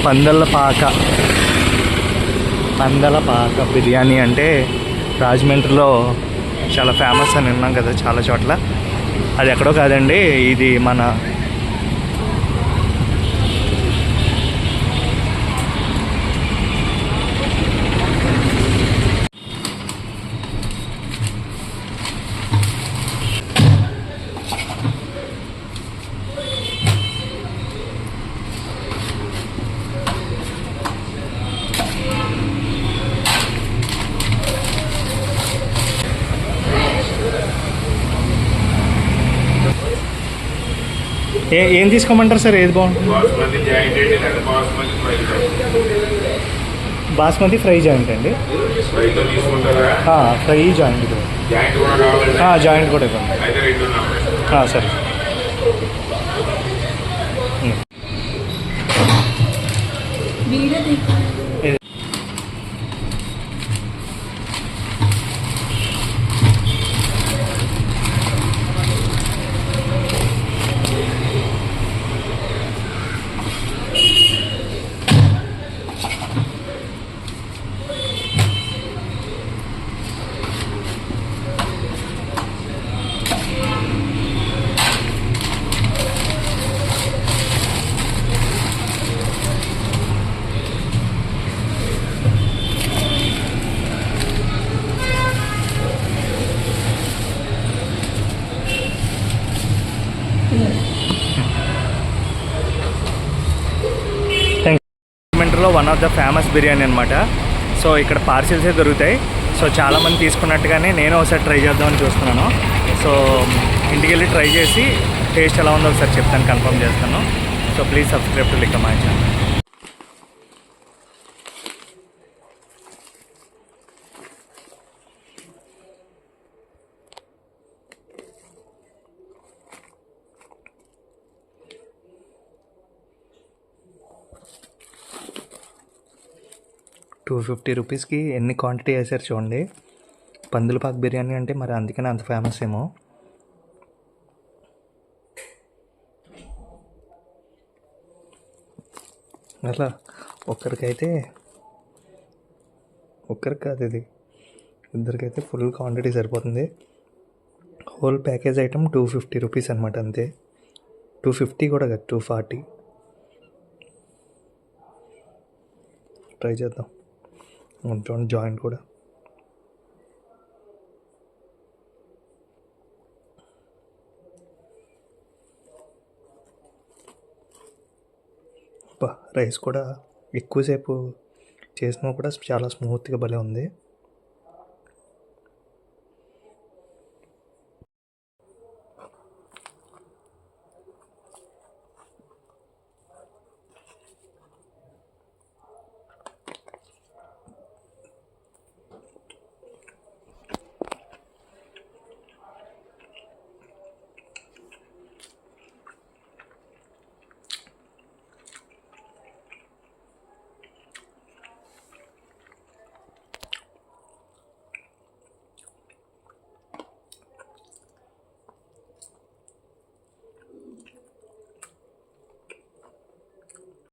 పందలపాక బిర్యానీ అంటే రాజమండ్రిలో చాలా ఫేమస్ అని విన్నాం కదా చాలా చోట్ల. అది ఎక్కడో కాదండి, ఇది మన ఏం తీసుకోమంటారు సార్? ఏది బాగుంటుంది? బాస్మతి ఫ్రై జాయింట్ అండి. ఫ్రై జాయింట్ కూడా. జాయింట్ కూడా ఇవ్వండి. సరే. రాజమండ్రిలో one of the famous biryani అనమాట. సో ఇక్కడ పార్సిల్సే దొరుకుతాయి. సో చాలామంది తీసుకున్నట్టుగానే నేను ఒకసారి ట్రై చేద్దామని చూస్తున్నాను. సో ఇంటికి వెళ్ళి ట్రై చేసి టేస్ట్ ఎలా ఉందో ఒకసారి చెప్తాను, కన్ఫర్మ్ చేస్తాను. So please subscribe to like my channel. ₹250కి ఎన్ని క్వాంటిటీ వేసారు చూడండి. పందులపాక బిర్యానీ అంటే మరి అందుకనే అంత ఫేమస్ ఏమో. అట్లా ఒక్కరికి కాదు, ఇది ఇద్దరికైతే ఫుల్ క్వాంటిటీ సరిపోతుంది. హోల్ ప్యాకేజ్ ఐటమ్ ₹250 అనమాట, అంతే. 250 కూడా కాదు, 240. ట్రై చేద్దాం. చూడండి జాయింట్ కూడా. రైస్ కూడా ఎక్కువసేపు చేసినా కూడా చాలా స్మూత్గా భలే ఉంది.